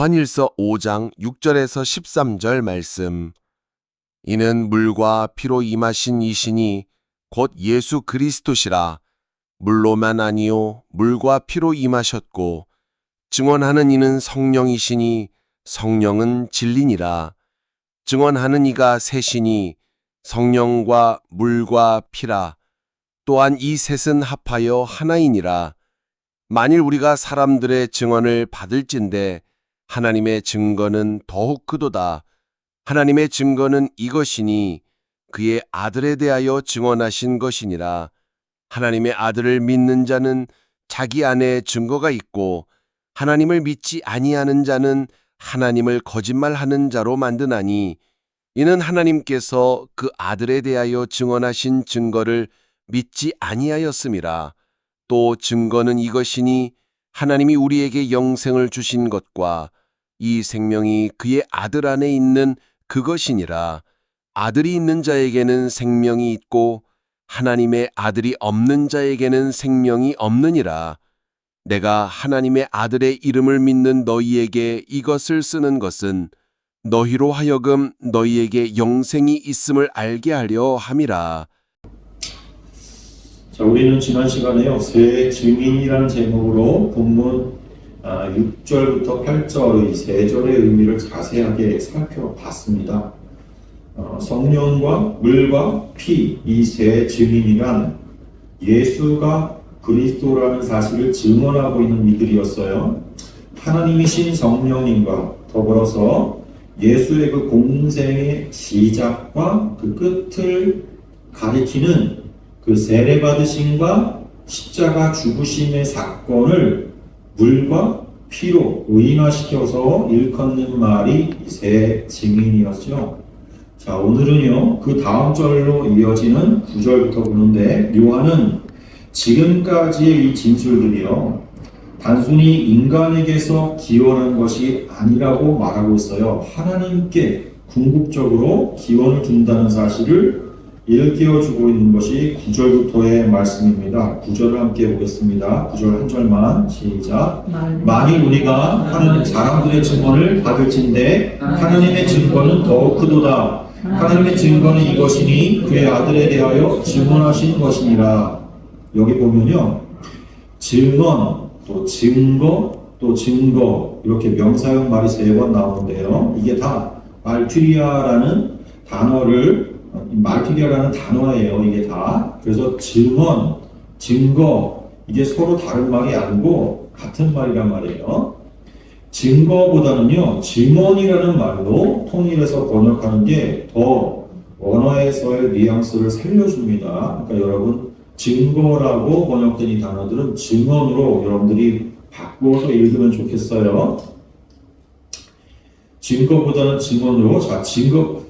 요한일서 5장 6절에서 13절 말씀. 이는 물과 피로 임하신 이신이 곧 예수 그리스도시라. 물로만 아니요 물과 피로 임하셨고 증언하는 이는 성령이시니 성령은 진리니라. 증언하는 이가 셋이니 성령과 물과 피라. 또한 이 셋은 합하여 하나이니라. 만일 우리가 사람들의 증언을 받을진대 하나님의 증거는 더욱 크도다. 하나님의 증거는 이것이니 그의 아들에 대하여 증언하신 것이니라. 하나님의 아들을 믿는 자는 자기 안에 증거가 있고 하나님을 믿지 아니하는 자는 하나님을 거짓말하는 자로 만드나니 이는 하나님께서 그 아들에 대하여 증언하신 증거를 믿지 아니하였음이라. 또 증거는 이것이니 하나님이 우리에게 영생을 주신 것과 이 생명이 그의 아들 안에 있는 그것이니라. 아들이 있는 자에게는 생명이 있고 하나님의 아들이 없는 자에게는 생명이 없느니라. 내가 하나님의 아들의 이름을 믿는 너희에게 이것을 쓰는 것은 너희로 하여금 너희에게 영생이 있음을 알게 하려 함이라. 자, 우리는 지난 시간에요, 새 증인이라는 제목으로 본문 6절부터 8절의 세 절의 의미를 자세하게 살펴봤습니다. 성령과 물과 피, 이 세 증인이란 예수가 그리스도라는 사실을 증언하고 있는 이들이었어요. 하나님이신 성령님과 더불어서 예수의 그 공생의 시작과 그 끝을 가리키는 그 세례받으심과 십자가 죽으심의 사건을 물과 피로 의인화시켜서 일컫는 말이 새 증인이었죠. 자, 오늘은요, 그 다음 절로 이어지는 9절부터 보는데, 요한은 지금까지의 이 진술들이요, 단순히 인간에게서 기원한 것이 아니라고 말하고 있어요. 하나님께 궁극적으로 기원을 둔다는 사실을 일깨워주고 있는 것이 9절부터의 말씀입니다. 9절을 함께 보겠습니다. 9절 한 절만 시작. 만일 우리가 하나님 사람들의 증언을 받을진대 하나님의 증거는 더욱 크도다. 하나님의 증거는 이것이니 그의 아들에 대하여 증언하신 것이니라. 여기 보면요, 증언, 또 증거, 또 증거, 이렇게 명사형 말이 3번 나오는데요, 이게 다 말투리아라는 단어예요. 이게 다. 그래서 증언, 증거, 이게 서로 다른 말이 아니고 같은 말이란 말이에요. 증거보다는요, 증언이라는 말로 통일해서 번역하는 게 더 언어에서의 뉘앙스를 살려줍니다. 그러니까 여러분, 증거라고 번역된 이 단어들은 증언으로 여러분들이 바꾸어서 읽으면 좋겠어요. 증거보다는 증언으로. 자, 증거,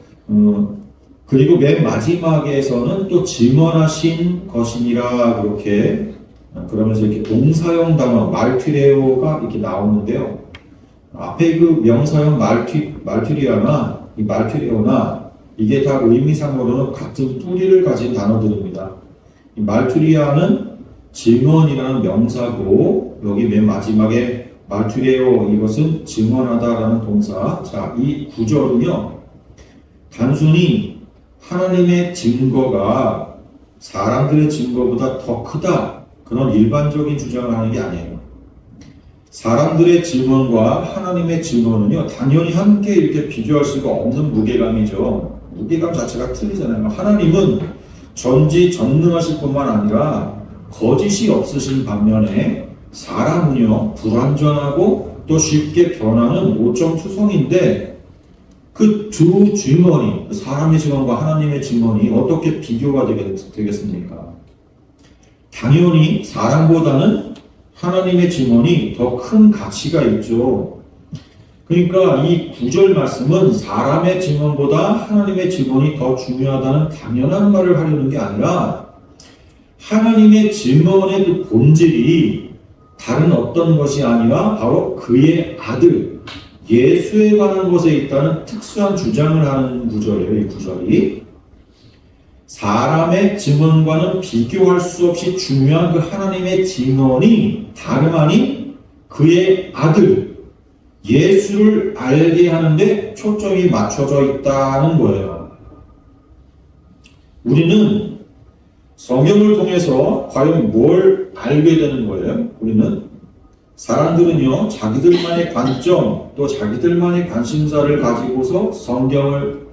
그리고 맨 마지막에서는 또 증언하신 것이니라, 그렇게, 그러면서 이렇게 동사형 단어, 말투레오가 이렇게 나오는데요. 앞에 그 명사형 말투리아나, 이 말투레오나, 이게 다 의미상으로는 같은 뿌리를 가진 단어들입니다. 이 말투리아는 증언이라는 명사고, 여기 맨 마지막에 말투레오, 이것은 증언하다라는 동사. 자, 이 구절은요, 단순히 하나님의 증거가 사람들의 증거보다 더 크다, 그런 일반적인 주장을 하는 게 아니에요. 사람들의 증언과 하나님의 증언은요, 당연히 함께 이렇게 비교할 수가 없는 무게감이죠. 무게감 자체가 틀리잖아요. 하나님은 전지전능하실 뿐만 아니라 거짓이 없으신 반면에 사람은요, 불완전하고 또 쉽게 변하는 오점투성인데, 그 두 증언이, 사람의 증언과 하나님의 증언이 어떻게 비교가 되겠습니까? 당연히 사람보다는 하나님의 증언이 더 큰 가치가 있죠. 그러니까 이 9절 말씀은 사람의 증언보다 하나님의 증언이 더 중요하다는 당연한 말을 하려는 게 아니라, 하나님의 증언의 그 본질이 다른 어떤 것이 아니라 바로 그의 아들 예수에 관한 것에 있다는 특수한 주장을 하는 구절이에요. 이 구절이 사람의 증언과는 비교할 수 없이 중요한 그 하나님의 증언이 다름 아닌 그의 아들 예수를 알게 하는데 초점이 맞춰져 있다는 거예요. 우리는 성경을 통해서 과연 뭘 알게 되는 거예요? 우리는 사람들은요, 자기들만의 관점, 또 자기들만의 관심사를 가지고서 성경을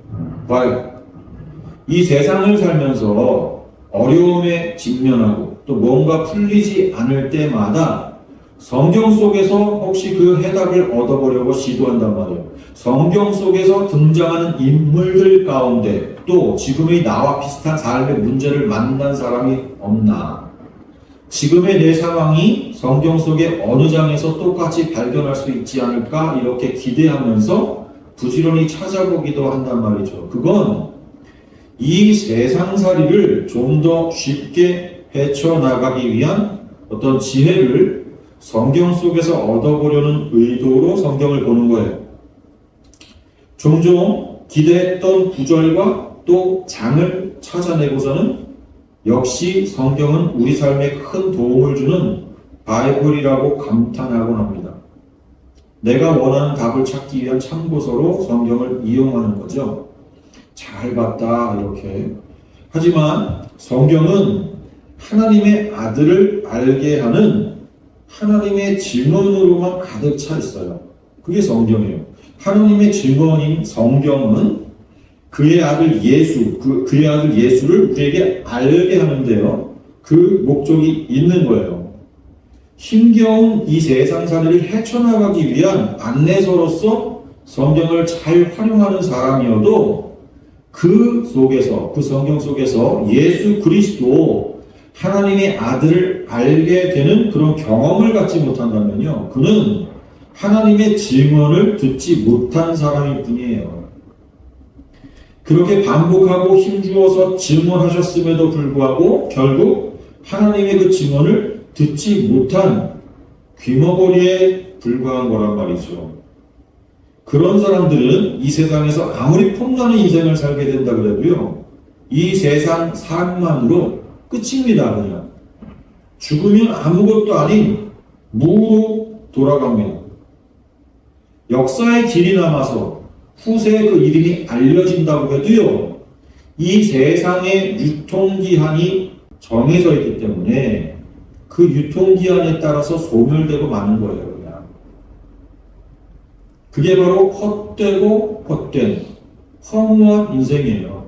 봐요. 이 세상을 살면서 어려움에 직면하고 또 뭔가 풀리지 않을 때마다 성경 속에서 혹시 그 해답을 얻어보려고 시도한단 말이에요. 성경 속에서 등장하는 인물들 가운데 또 지금의 나와 비슷한 삶의 문제를 만난 사람이 없나? 지금의 내 상황이 성경 속의 어느 장에서 똑같이 발견할 수 있지 않을까? 이렇게 기대하면서 부지런히 찾아보기도 한단 말이죠. 그건 이 세상살이를 좀 더 쉽게 헤쳐나가기 위한 어떤 지혜를 성경 속에서 얻어보려는 의도로 성경을 보는 거예요. 종종 기대했던 구절과 또 장을 찾아내고서는 역시 성경은 우리 삶에 큰 도움을 주는 바이블이라고 감탄하곤 합니다. 내가 원하는 답을 찾기 위한 참고서로 성경을 이용하는 거죠. 잘 봤다 이렇게. 하지만 성경은 하나님의 아들을 알게 하는 하나님의 증언으로만 가득 차 있어요. 그게 성경이에요. 하나님의 증언인 성경은 그의 아들 예수, 그의 아들 예수를 우리에게 알게 하는데요. 그 목적이 있는 거예요. 힘겨운 이 세상살이를 헤쳐나가기 위한 안내서로서 성경을 잘 활용하는 사람이어도 그 속에서, 그 성경 속에서 예수 그리스도 하나님의 아들을 알게 되는 그런 경험을 갖지 못한다면요. 그는 하나님의 증언을 듣지 못한 사람일 뿐이에요. 그렇게 반복하고 힘주어서 증언하셨음에도 불구하고 결국 하나님의 그 증언을 듣지 못한 귀머거리에 불과한 거란 말이죠. 그런 사람들은 이 세상에서 아무리 폼나는 인생을 살게 된다 그래도요, 이 세상 삶만으로 끝입니다. 그냥 죽으면 아무것도 아닌 무로 돌아갑니다. 역사의 길이 남아서 후세에 그 이름이 알려진다고 해도요, 이 세상의 유통기한이 정해져 있기 때문에 그 유통기한에 따라서 소멸되고 마는 거예요. 그냥. 그게 바로 헛되고 헛된 허무한 인생이에요.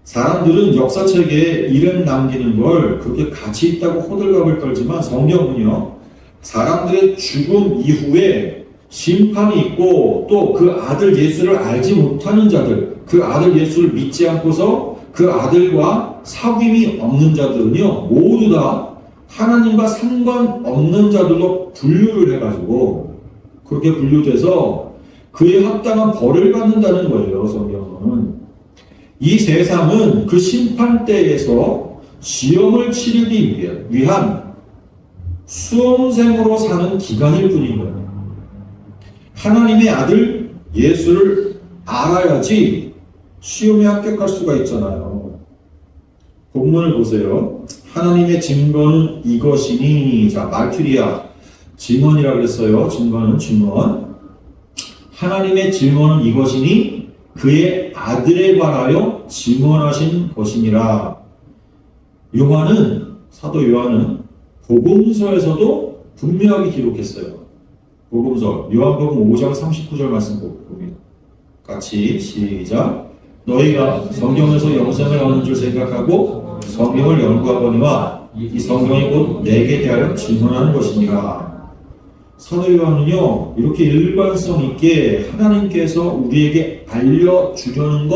사람들은 역사책에 이름 남기는 걸 그렇게 가치 있다고 호들갑을 떨지만 성경은요, 사람들의 죽음 이후에 심판이 있고 또 그 아들 예수를 알지 못하는 자들, 그 아들 예수를 믿지 않고서 그 아들과 사귐이 없는 자들은요, 모두 다 하나님과 상관없는 자들로 분류를 해가지고 그렇게 분류돼서 그에 합당한 벌을 받는다는 거예요. 성경은. 이 세상은 그 심판대에서 시험을 치르기 위한 수험생으로 사는 기간일 뿐인 거예요. 하나님의 아들 예수를 알아야지 시험에 합격할 수가 있잖아요. 본문을 보세요. 하나님의 증거는 이것이니, 자, 말투리아 증언이라고 그랬어요. 증거는 증언. 하나님의 증언은 이것이니 그의 아들에 관하여 증언하신 것이니라. 요한은, 사도 요한은 복음서에서도 분명하게 기록했어요. 복음서 요한복음 5장 39절 말씀 봅니다. 같이 시작. 너희가 성경에서 영생을 얻는 줄 생각하고 성경을 연구하거니와 이 성경이 곧 내게 대하여 증언하는 것이니라. 사도 요한은요, 이렇게 일관성 있게 하나님께서 우리에게 알려주려는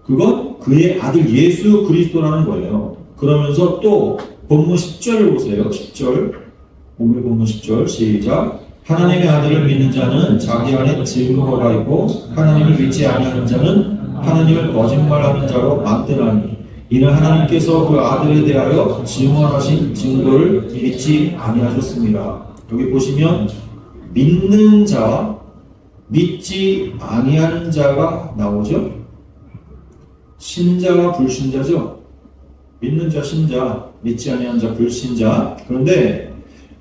그건 그의 아들 예수 그리스도라는 거예요. 그러면서 또 본문 10절을 보세요. 10절. 오늘 본문 10절 시작. 하나님의 아들을 믿는 자는 자기 안에 증거가 있고 하나님을 믿지 아니하는 자는 하나님을 거짓말하는 자로 만드나니 이는 하나님께서 그 아들에 대하여 증언하신 증거를 믿지 아니하셨습니다. 여기 보시면 믿는 자, 믿지 아니하는 자가 나오죠. 신자와 불신자죠. 믿는 자, 신자, 믿지 아니하는 자, 불신자. 그런데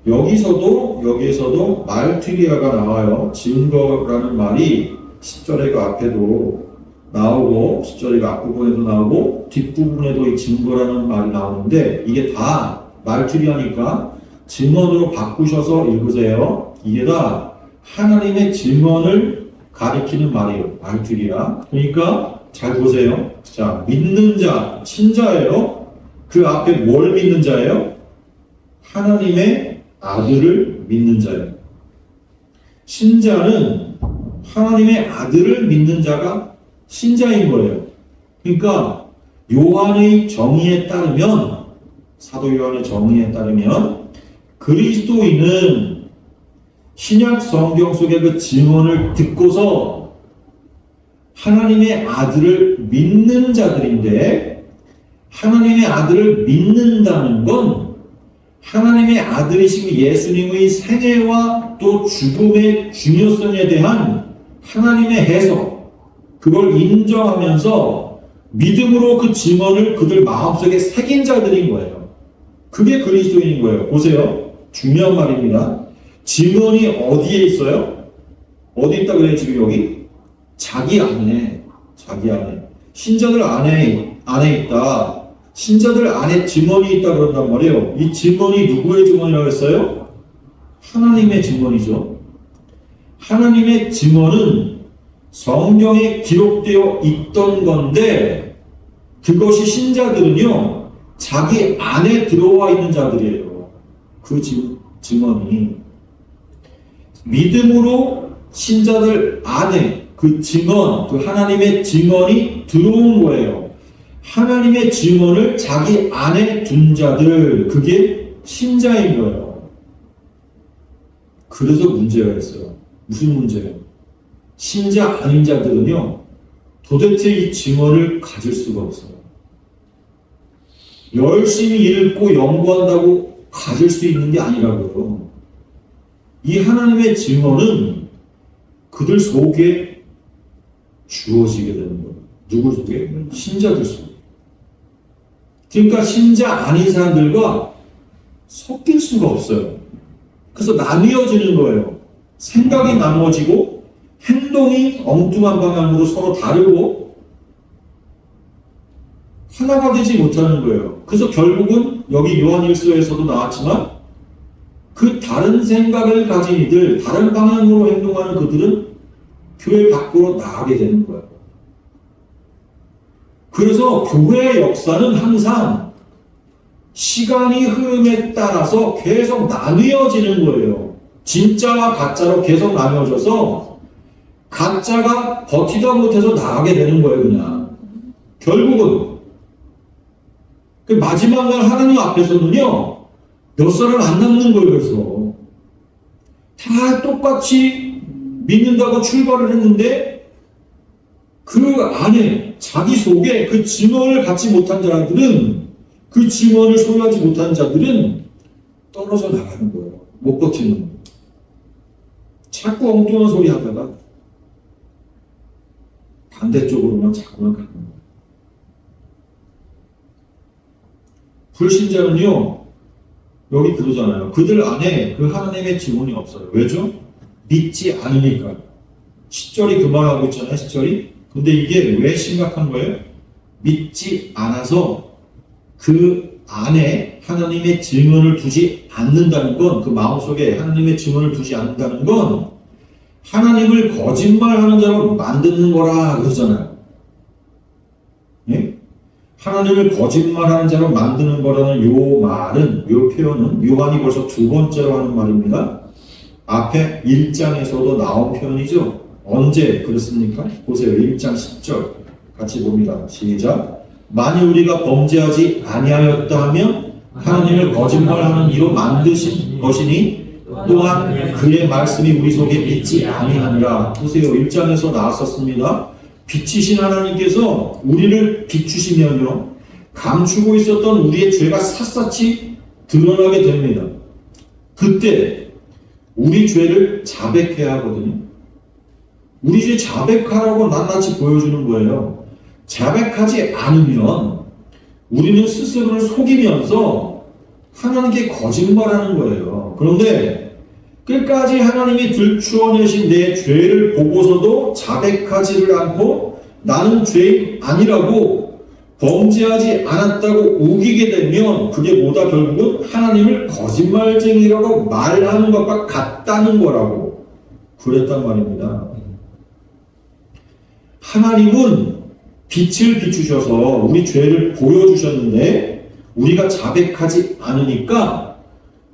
여기에서도 말투리아가 나와요. 증거라는 말이 10절의 그 앞에도 나오고 10절의 그 앞부분에도 나오고 뒷부분에도 이 증거라는 말이 나오는데 이게 다 말투리아니까 증언으로 바꾸셔서 읽으세요. 이게 다 하나님의 증언을 가리키는 말이에요. 말투리아. 그러니까 잘 보세요. 자, 믿는 자, 신자예요. 그 앞에 뭘 믿는 자예요? 하나님의 아들을 믿는 자예요. 신자는 하나님의 아들을 믿는 자가 신자인 거예요. 그러니까 요한의 정의에 따르면, 사도 요한의 정의에 따르면 그리스도인은 신약 성경 속의 그 증언을 듣고서 하나님의 아들을 믿는 자들인데, 하나님의 아들을 믿는다는 건 하나님의 아들이신 예수님의 생애와 또 죽음의 중요성에 대한 하나님의 해석, 그걸 인정하면서 믿음으로 그 증언을 그들 마음속에 새긴 자들인 거예요. 그게 그리스도인인 거예요. 보세요. 중요한 말입니다. 증언이 어디에 있어요? 어디 있다 그래요? 지금 여기? 자기 안에. 신자들 안에 있다. 신자들 안에 증언이 있다 그런단 말이에요. 이 증언이 누구의 증언이라고 했어요? 하나님의 증언이죠. 하나님의 증언은 성경에 기록되어 있던 건데, 그것이 신자들은요, 자기 안에 들어와 있는 자들이에요. 그 증언이. 믿음으로 신자들 안에 그 증언, 그 하나님의 증언이 들어온 거예요. 하나님의 증언을 자기 안에 둔 자들, 그게 신자인 거예요. 그래서 문제가 있어요. 무슨 문제예요? 신자 아닌 자들은요, 도대체 이 증언을 가질 수가 없어요. 열심히 읽고 연구한다고 가질 수 있는 게 아니라고요. 이 하나님의 증언은 그들 속에 주어지게 되는 거예요. 누구 속에? 신자들 속에. 그러니까 신자 아닌 사람들과 섞일 수가 없어요. 그래서 나뉘어지는 거예요. 생각이 나눠지고 행동이 엉뚱한 방향으로 서로 다르고 하나가 되지 못하는 거예요. 그래서 결국은 여기 요한일서에서도 나왔지만 그 다른 생각을 가진 이들, 다른 방향으로 행동하는 그들은 교회 밖으로 나가게 되는 거예요. 그래서 교회의 역사는 항상 시간이 흐름에 따라서 계속 나뉘어지는 거예요. 진짜와 가짜로 계속 나뉘어져서 가짜가 버티다 못해서 나가게 되는 거예요, 그냥. 결국은. 그 마지막 날 하나님 앞에서는요, 몇 사람 안 남는 거예요, 그래서. 다 똑같이 믿는다고 출발을 했는데, 그 안에, 자기 속에 그 증언을 갖지 못한 자들은, 그 증언을 소유하지 못한 자들은 떨어져 나가는 거예요. 못 버티는 거예요. 자꾸 엉뚱한 소리 하다가 반대쪽으로만 자꾸만 가는 거예요. 불신자는요, 여기 그러잖아요. 그들 안에 그 하나님의 증언이 없어요. 왜죠? 믿지 않으니까. 10절이 그 말하고 있잖아요. 10절이. 근데 이게 왜 심각한 거예요? 믿지 않아서 그 안에 하나님의 증언을 두지 않는다는 건, 그 마음속에 하나님의 증언을 두지 않는다는 건 하나님을 거짓말하는 자로 만드는 거라 그러잖아요. 예? 하나님을 거짓말하는 자로 만드는 거라는 요 말은, 요 표현은 요한이 벌써 두 번째로 하는 말입니다. 앞에 1장에서도 나온 표현이죠. 언제 그랬습니까? 보세요. 1장 10절 같이 봅니다. 시작. 만일 우리가 범죄하지 아니하였다 하면 하나님을 거짓말하는 이로 만드신 것이니 또한 그의 말씀이 우리 속에 있지 아니하니라. 보세요. 1장에서 나왔었습니다. 빛이신 하나님께서 우리를 비추시면요, 감추고 있었던 우리의 죄가 샅샅이 드러나게 됩니다. 그때 우리 죄를 자백해야 하거든요. 우리 죄 자백하라고 낱낱이 보여주는 거예요. 자백하지 않으면 우리는 스스로를 속이면서 하나님께 거짓말하는 거예요. 그런데 끝까지 하나님이 들추어내신 내 죄를 보고서도 자백하지를 않고 나는 죄인 아니라고 범죄하지 않았다고 우기게 되면 그게 뭐다? 결국은 하나님을 거짓말쟁이라고 말하는 것과 같다는 거라고 그랬단 말입니다. 하나님은 빛을 비추셔서 우리 죄를 보여주셨는데 우리가 자백하지 않으니까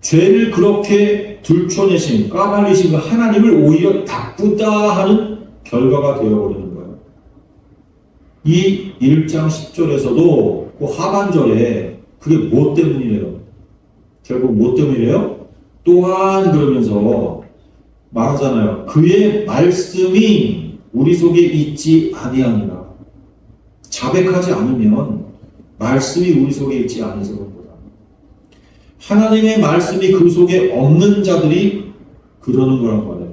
죄를 그렇게 들춰내신, 까발리신 그 하나님을 오히려 나쁘다 하는 결과가 되어버리는 거예요. 이 1장 10절에서도 그 하반절에 그게 뭐 때문이래요? 결국 뭐 때문이래요? 또한 그러면서 말하잖아요. 그의 말씀이 우리 속에 있지 아니하니라. 자백하지 않으면 말씀이 우리 속에 있지 않아서 그런 거다. 하나님의 말씀이 그 속에 없는 자들이 그러는 거란 말이에요.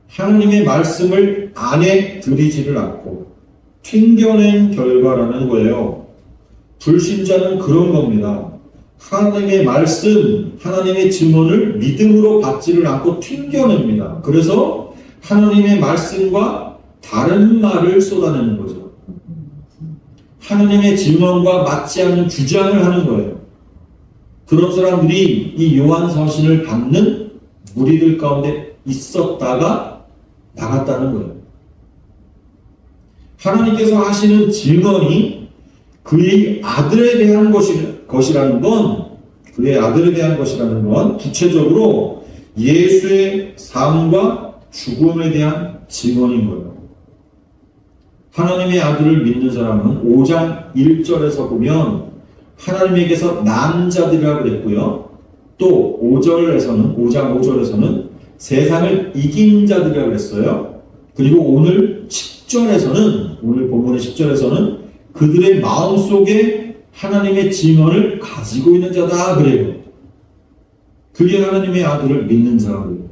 하나님의 말씀을 안에 들이지를 않고 튕겨낸 결과라는 거예요. 불신자는 그런 겁니다. 하나님의 말씀, 하나님의 증언을 믿음으로 받지를 않고 튕겨냅니다. 그래서 하나님의 말씀과 다른 말을 쏟아내는 거죠. 하나님의 증언과 맞지 않는 주장을 하는 거예요. 그런 사람들이 이 요한 서신을 받는 무리들 가운데 있었다가 나갔다는 거예요. 하나님께서 하시는 증언이 그의 아들에 대한 것이라는 건, 그의 아들에 대한 것이라는 건 구체적으로 예수의 삶과 죽음에 대한 증언인 거예요. 하나님의 아들을 믿는 사람은 5장 1절에서 보면 하나님에게서 난 자들이라고 그랬고요. 또 5장 5절에서는 세상을 이긴 자들이라고 그랬어요. 그리고 오늘 10절에서는, 오늘 본문의 10절에서는 그들의 마음속에 하나님의 증언을 가지고 있는 자다 그래요. 그게 하나님의 아들을 믿는 사람이에요.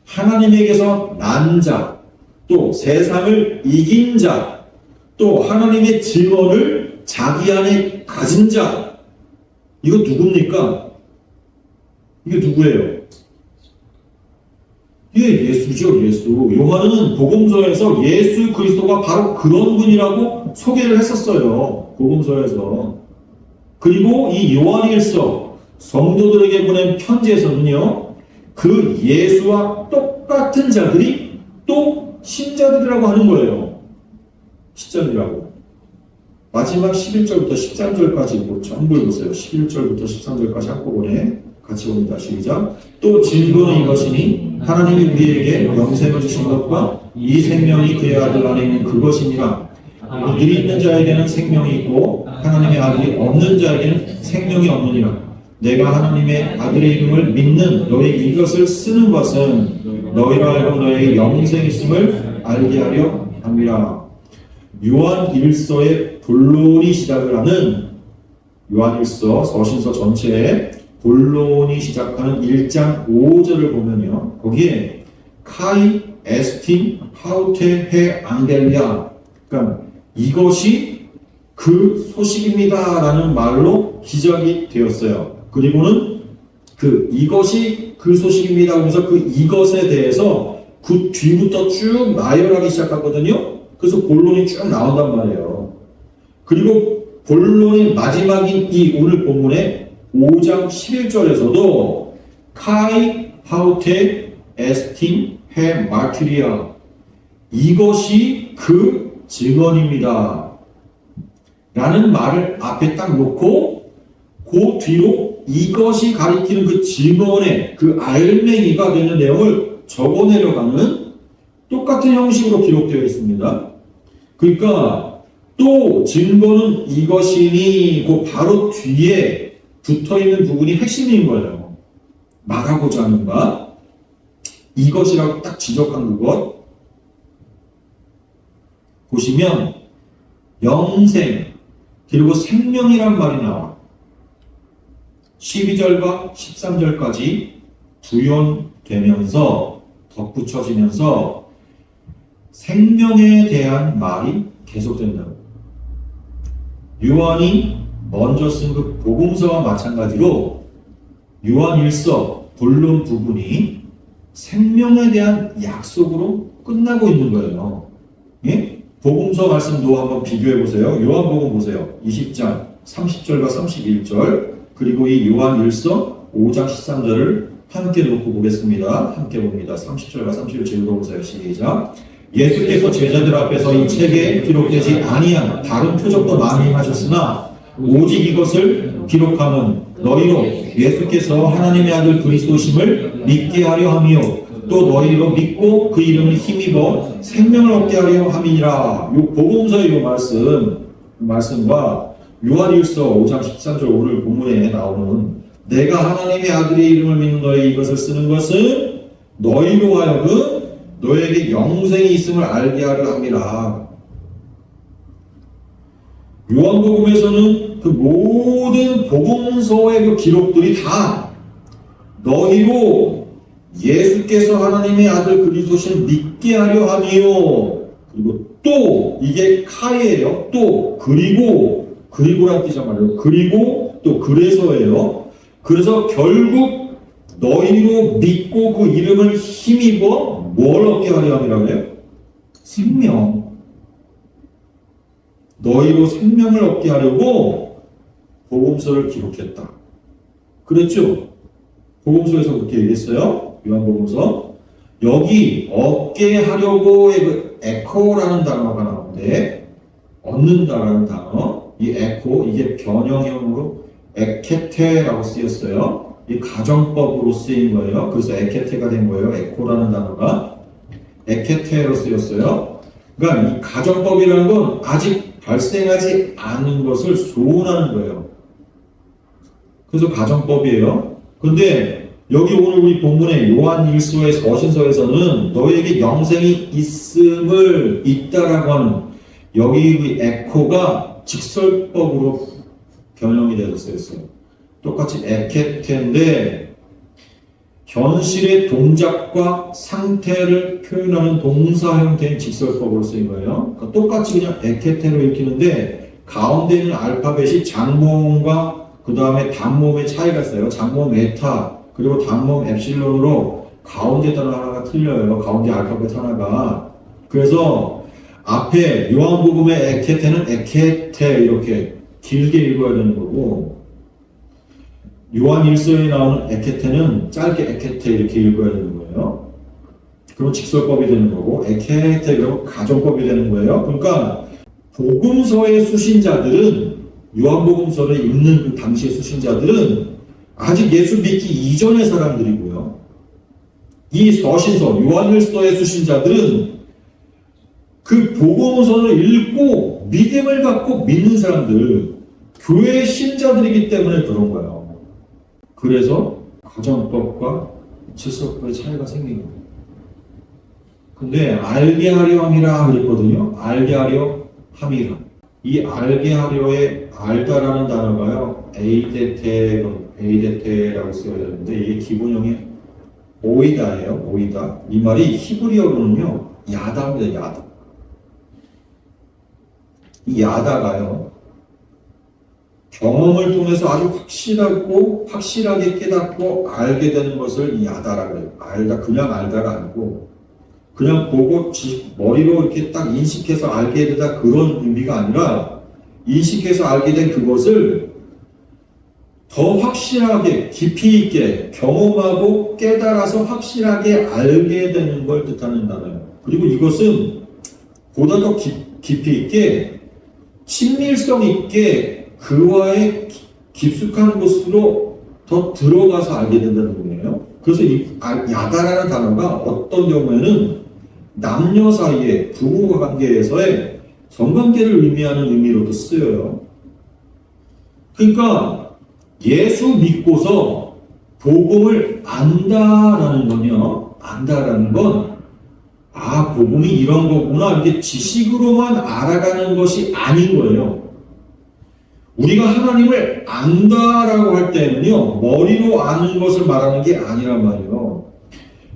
하나님에게서 난 자, 또 세상을 이긴 자, 또 하나님의 증언을 자기 안에 가진 자, 이거 누굽니까? 이게 누구예요? 이게 예수죠, 예수. 요한은 복음서에서 예수 그리스도가 바로 그런 분이라고 소개를 했었어요. 복음서에서. 그리고 이 요한일서 성도들에게 보낸 편지에서는요, 그 예수와 똑같은 자들이 또 신자들이라고 하는 거예요. 신자들이라고. 마지막 11절부터 13절까지 전부 읽으세요. 11절부터 13절까지 한꺼번에 같이 봅니다. 시작. 또 진리는 이것이니 하나님이 우리에게 영생을 주신 것과 이 생명이 그의 아들 안에 있는 그것이니라. 그들이 있는 자에게는 생명이 있고 하나님의 아들이 없는 자에게는 생명이 없느니라. 내가 하나님의 아들의 이름을 믿는 너희 이것을 쓰는 것은 너희로 하여금 너희의 영생이 있음을 알게 하려 함이라. 요한일서의 본론이 시작을 하는, 요한일서 서신서 전체에 본론이 시작하는 1장 5절을 보면요, 거기에 카이 에스틴 파우테 헤 앙겔리아, 그러니까 이것이 그 소식입니다 라는 말로 시작이 되었어요. 그리고는 이것이 그 소식입니다 하면서 그 이것에 대해서 그 뒤부터 쭉 나열하기 시작하거든요. 그래서 본론이 쭉 나온단 말이에요. 그리고 본론의 마지막인 이 오늘 본문의 5장 11절에서도 카이 파우테 에스틴 헤 마트리아, 이것이 그 증언입니다 라는 말을 앞에 딱 놓고 그 뒤로 이것이 가리키는 그 증언의 그 알맹이가 되는 내용을 적어내려가는 똑같은 형식으로 기록되어 있습니다. 그러니까 또 증거는 이것이니 그 바로 뒤에 붙어있는 부분이 핵심인 거예요. 말하고자 하는 바, 이것이라고 딱 지적한 그것 보시면 영생 그리고 생명이란 말이 나와. 12절과 13절까지 부연되면서 덧붙여지면서 생명에 대한 말이 계속된다고. 요한이 먼저 쓴 그 복음서와 마찬가지로 요한 1서 본론 부분이 생명에 대한 약속으로 끝나고 있는 거예요. 예? 복음서 말씀도 한번 비교해 보세요. 요한복음 보세요. 20장 30절과 31절 그리고 이 요한 1서 5장 13절을 함께 놓고 보겠습니다. 함께 봅니다. 30절과 31절 읽어보세요. 시작. 예수께서 제자들 앞에서 이 책에 기록되지 아니한 다른 표적도 많이 하셨으나 오직 이것을 기록함은 너희로 예수께서 하나님의 아들 그리스도심을 믿게 하려 함이요 또 너희로 믿고 그 이름을 힘입어 생명을 얻게 하려 함이니라. 요 복음서의 요 말씀과 요한일서 5장 13절 오늘 본문에 나오는 내가 하나님의 아들의 이름을 믿는 너희 이것을 쓰는 것은 너희로 하여금 너에게 영생이 있음을 알게 하려 함이라. 요한복음에서는 그 모든 복음서의 그 기록들이 다 너희로 예수께서 하나님의 아들 그리스도신 믿게 하려 함이요. 그리고 또 이게 카이예요. 또 그리고란 뜻이란 말이에요. 그리고 또 그래서예요. 그래서 결국 너희로 믿고 그 이름을 힘입어 뭘 얻게 하려 함이라고 해요? 생명. 너희로 생명을 얻게 하려고 복음서를 기록했다. 그랬죠? 복음서에서 그렇게 얘기했어요. 요한복음서. 여기 얻게 하려고의 그 에코라는 단어가 나오는데 얻는다라는 단어, 이 에코, 이게 변형형으로 에케테라고 쓰였어요. 이 가정법으로 쓰인 거예요. 그래서 에케테가 된 거예요. 에코라는 단어가 에케테로 쓰였어요. 그러니까 이 가정법이라는 건 아직 발생하지 않은 것을 소원하는 거예요. 그래서 가정법이에요. 근데 여기 오늘 우리 본문의 요한 1서의 서신서에서는 너에게 영생이 있음을 있다라고 하는 여기 그 에코가 직설법으로 변형이 되어 쓰였어요. 똑같이 에케테인데 현실의 동작과 상태를 표현하는 동사 형태의 직설법으로 쓰인 거예요. 그러니까 똑같이 그냥 에케테로 읽히는데 가운데 있는 알파벳이 장모음과 그 다음에 단모음의 차이가 있어요. 장모음 에타 그리고 단모음 엡실론으로 가운데 단어 하나가 틀려요. 가운데 알파벳 하나가. 그래서 앞에 요한복음의 에케테는 에케테 이렇게 길게 읽어야 되는 거고 요한 1서에 나오는 에케테는 짧게 에케테 이렇게 읽어야 되는 거예요. 그럼 직설법이 되는 거고 에케테 그러면 가정법이 되는 거예요. 그러니까 복음서의 수신자들은 요한복음서를 읽는 그 당시의 수신자들은 아직 예수 믿기 이전의 사람들이고요. 이 서신서 요한 1서의 수신자들은 그 복음서를 읽고 믿음을 갖고 믿는 사람들 교회의 신자들이기 때문에 그런 거예요. 그래서 가정법과 질서법의 차이가 생긴 거예요. 근데 알게 하려 함이라 그랬거든요. 알게 하려 함이라. 이 알게 하려의 알다라는 단어가요. 에이데테라고 쓰여야 되는데 이게 기본형이 오이다예요. 오이다. 이 말이 히브리어로는요. 야다입니다. 야다. 이 야다가요. 경험을 통해서 아주 확실하게 깨닫고 알게 되는 것을 이 야다라고 해요. 그냥 알다가 아니고 그냥 보고 머리로 이렇게 딱 인식해서 알게 되다 그런 의미가 아니라 인식해서 알게 된 그것을 더 확실하게 깊이 있게 경험하고 깨달아서 확실하게 알게 되는 걸 뜻하는 단어예요. 그리고 이것은 보다 더 깊이 있게 친밀성 있게 그와의 깊숙한 곳으로 더 들어가서 알게 된다는 거예요. 그래서 이 야다라는 단어가 어떤 경우에는 남녀 사이의 부부 관계에서의 성관계를 의미하는 의미로도 쓰여요. 그러니까 예수 믿고서 복음을 안다라는 건 복음이 이런 거구나 이렇게 지식으로만 알아가는 것이 아닌 거예요. 우리가 하나님을 안다라고 할 때는요, 머리로 아는 것을 말하는 게 아니란 말이에요.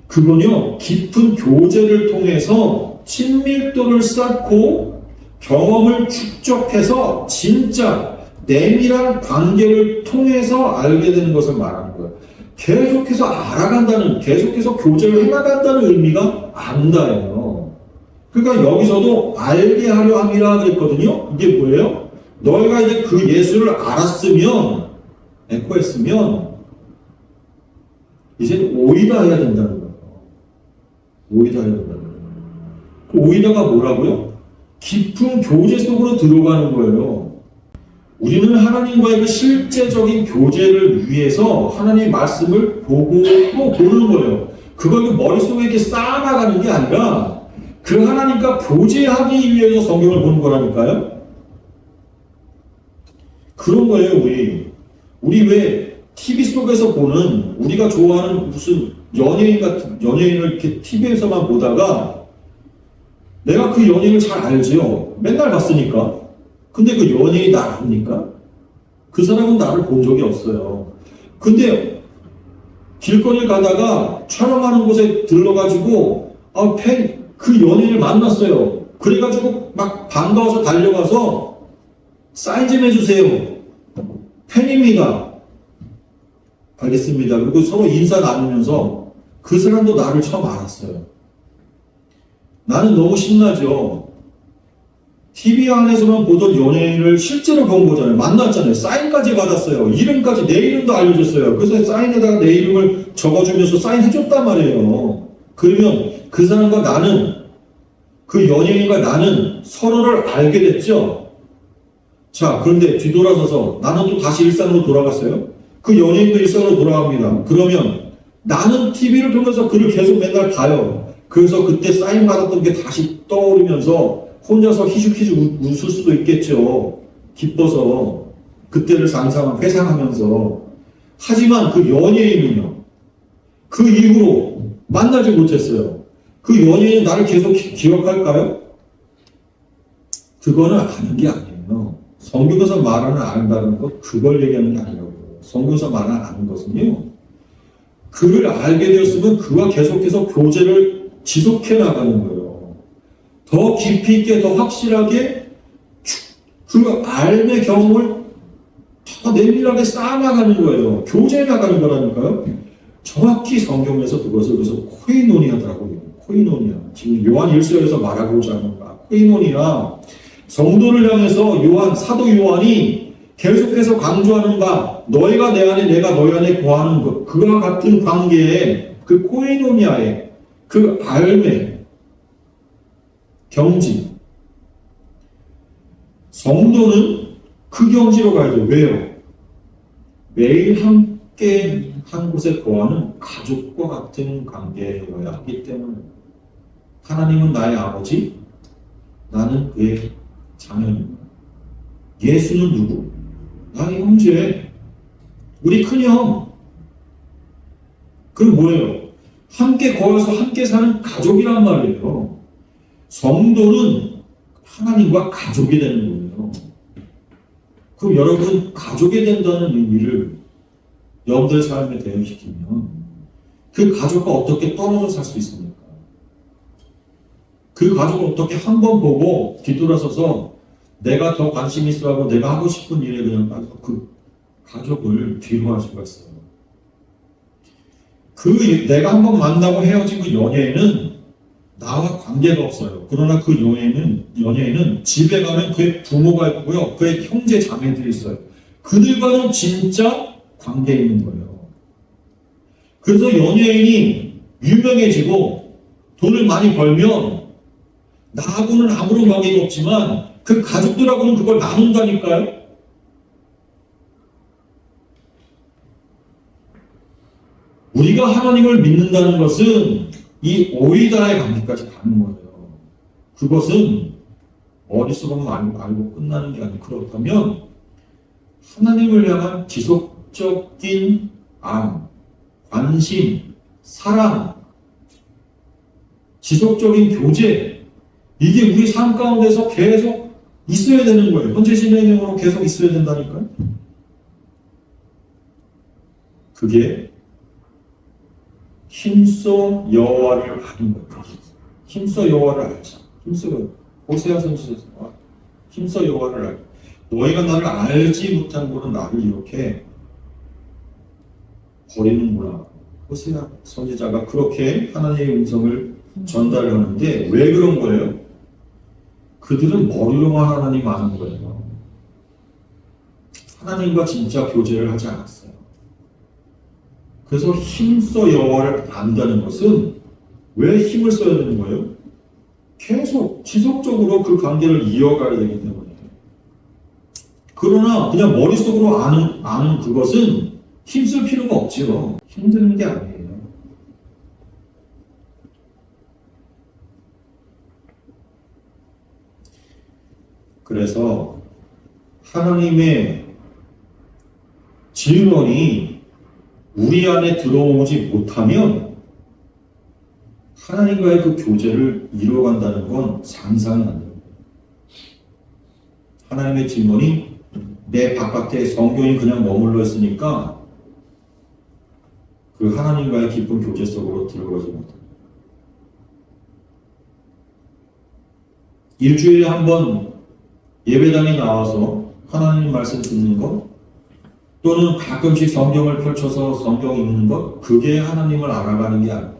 그건요, 깊은 교제를 통해서 친밀도를 쌓고 경험을 축적해서 진짜 내밀한 관계를 통해서 알게 되는 것을 말하는 거예요. 계속해서 알아간다는, 계속해서 교제를 해나간다는 의미가 안다예요. 그러니까 여기서도 알게 하려 함이라 그랬거든요. 이게 뭐예요? 너희가 이제 그 예수를 알았으면, 에코했으면, 이제 오이다 해야 된다는 거예요. 오이다 해야 된다는 거예요. 그 오이다가 뭐라고요? 깊은 교제 속으로 들어가는 거예요. 우리는 하나님과의 그 실제적인 교제를 위해서 하나님의 말씀을 보고 또 보는 거예요. 그걸 머릿속에 이렇게 쌓아나가는 게 아니라 그 하나님과 교제하기 위해서 성경을 보는 거라니까요. 그런 거예요, 우리 왜 TV 속에서 보는 우리가 좋아하는 무슨 연예인 같은 연예인을 이렇게 TV에서만 보다가 내가 그 연예인을 잘 알지요. 맨날 봤으니까. 근데 그 연예인이 나를 압니까? 그 사람은 나를 본 적이 없어요. 근데 길거리를 가다가 촬영하는 곳에 들러가지고 그 연예인을 만났어요. 그래가지고 막 반가워서 달려가서 사인 좀 해주세요. 팬입니다. 알겠습니다. 그리고 서로 인사 나누면서 그 사람도 나를 처음 알았어요. 나는 너무 신나죠. TV 안에서만 보던 연예인을 실제로 본 거잖아요. 만났잖아요. 사인까지 받았어요. 이름까지, 내 이름도 알려줬어요. 그래서 사인에다가 내 이름을 적어주면서 사인해줬단 말이에요. 그러면 그 사람과 나는, 그 연예인과 나는 서로를 알게 됐죠. 자, 그런데 뒤돌아서서 나는 또 다시 일상으로 돌아갔어요. 그 연예인도 일상으로 돌아갑니다. 그러면 나는 TV를 통해서 그를 계속 맨날 봐요. 그래서 그때 사인 받았던 게 다시 떠오르면서 혼자서 희죽희죽 웃을 수도 있겠죠. 기뻐서 그때를 회상하면서. 하지만 그 연예인은요, 그 이후로 만나지 못했어요. 그 연예인은 나를 계속 기억할까요? 그거는 아는 게 아니에요. 성경에서 말하는 안다는 것, 그걸 얘기하는 게 아니라고요. 성경에서 말하는 아는 것은요, 그를 알게 되었으면 그와 계속해서 교제를 지속해 나가는 거예요. 더 깊이 있게, 더 확실하게 그 삶의 경험을 더 내밀하게 쌓아나가는 거예요. 교제해 나가는 거라니까요. 정확히 성경에서 그것을 그래서 코이노니아더라고요. 코이노니아. 지금 요한 1서에서 말하고자 하는 바. 코이노니아. 성도를 향해서 사도 요한이 계속해서 강조하는 바, 너희가 내 안에, 내가 너희 안에 거하는 것, 그와 같은 관계에 그 코이노니아의 그 삶의 경지. 성도는 그 경지로 가야 돼요. 왜요? 매일 함께 한 곳에 거하는 가족과 같은 관계여야 하기 때문에 하나님은 나의 아버지, 나는 그의 자녀입니다. 예수는 누구? 나의 형제, 우리 큰형. 그건 뭐예요? 함께 거해서 함께 사는 가족이란 말이에요. 성도는 하나님과 가족이 되는 거예요. 그럼 여러분, 가족이 된다는 의미를 여러분들 삶에 대응시키면 그 가족과 어떻게 떨어져 살 수 있습니까? 그 가족을 어떻게 한 번 보고 뒤돌아서서 내가 더 관심 있어 하고 내가 하고 싶은 일에 그냥 빠져 그 가족을 뒤로 할 수가 있어요. 내가 한 번 만나고 헤어진 그 연예인은 나와 관계가 없어요. 그러나 그 연예인은 집에 가면 그의 부모가 있고요. 그의 형제 자매들이 있어요. 그들과는 진짜 관계 있는 거예요. 그래서 연예인이 유명해지고 돈을 많이 벌면 나하고는 아무런 관계가 없지만 그 가족들하고는 그걸 나눈다니까요. 우리가 하나님을 믿는다는 것은 이 오이다의 관계까지 가는 거예요. 그것은 머릿속으로만 알고 끝나는 게 아니고, 그렇다면 하나님을 향한 지속적인 관심, 사랑, 지속적인 교제, 이게 우리 삶 가운데서 계속 있어야 되는 거예요. 현재 진행형으로 계속 있어야 된다니까요. 그게 힘써 여호와를 아는 거예요. 힘써 여호와를 알자. 호세아 선지자에서 힘써 여호와를 알자. 너희가 나를 알지 못한 거는 나를 이렇게 버리는구나. 호세아 선지자가 그렇게 하나님의 음성을 전달을 하는데 왜 그런 거예요? 그들은 머리로만 하나님 아는 거예요. 하나님과 진짜 교제를 하지 않았어요. 그래서 힘써 여호와를 안다는 것은 왜 힘을 써야 되는 거예요? 계속 지속적으로 그 관계를 이어가야 되기 때문에. 그러나 그냥 머릿속으로 아는 그것은 힘쓸 필요가 없지요. 힘드는 게 아니에요. 그래서 하나님의 질문이 우리 안에 들어오지 못하면 하나님과의 그 교제를 이루어간다는 건 상상이 안 돼요. 하나님의 질문이 내 바깥에 성경이 그냥 머물러 있으니까 그 하나님과의 깊은 교제 속으로 들어가지 못해요. 일주일에 한 번 예배당에 나와서 하나님 말씀 듣는 것, 또는 가끔씩 성경을 펼쳐서 성경 읽는 것, 그게 하나님을 알아가는 게 아니에요.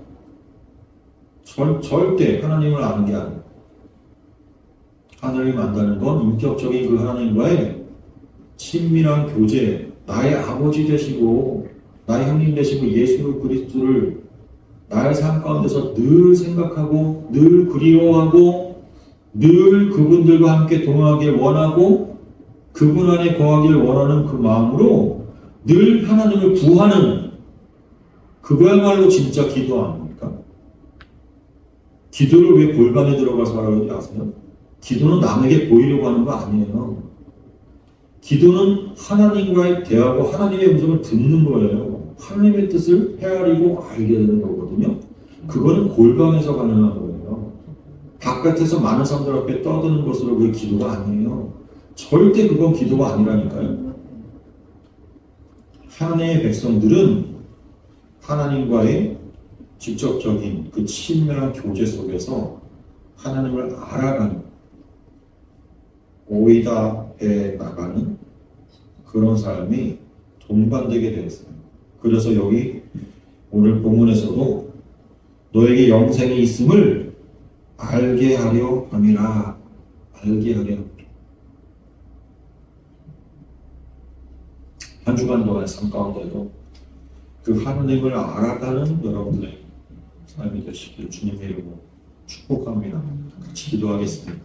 절대 하나님을 아는 게 아니에요. 하나님을 안다는 건 인격적인 그 하나님과의 친밀한 교제, 나의 아버지 되시고 나의 형님 되시고 예수 그리스도를 나의 삶 가운데서 늘 생각하고 늘 그리워하고 늘 그분들과 함께 동행하길 원하고 그분 안에 거하길 원하는 그 마음으로 늘 하나님을 구하는, 그거야말로 진짜 기도 아닙니까? 기도를 왜 골방에 들어가서 하는지 아세요? 기도는 남에게 보이려고 하는 거 아니에요. 기도는 하나님과의 대화고 하나님의 음성을 듣는 거예요. 하나님의 뜻을 헤아리고 알게 되는 거거든요. 그거는 골방에서 가능한 거예요. 바깥에서 많은 사람들 앞에 떠드는 것으로 그게 기도가 아니에요. 절대 그건 기도가 아니라니까요. 하나님의 백성들은 하나님과의 직접적인 그 친밀한 교제 속에서 하나님을 알아가는, 오이다 해 나가는 그런 삶이 동반되게 되었어요. 그래서 여기 오늘 본문에서도 너에게 영생이 있음을 알게 하려 함이라. 알게 하려 함이라. 한 주간 동안의 삶 가운데도 그 하나님을 알아가는 여러분들의 삶이 되시길 주님의 이름으로 축복합니다. 같이 기도하겠습니다.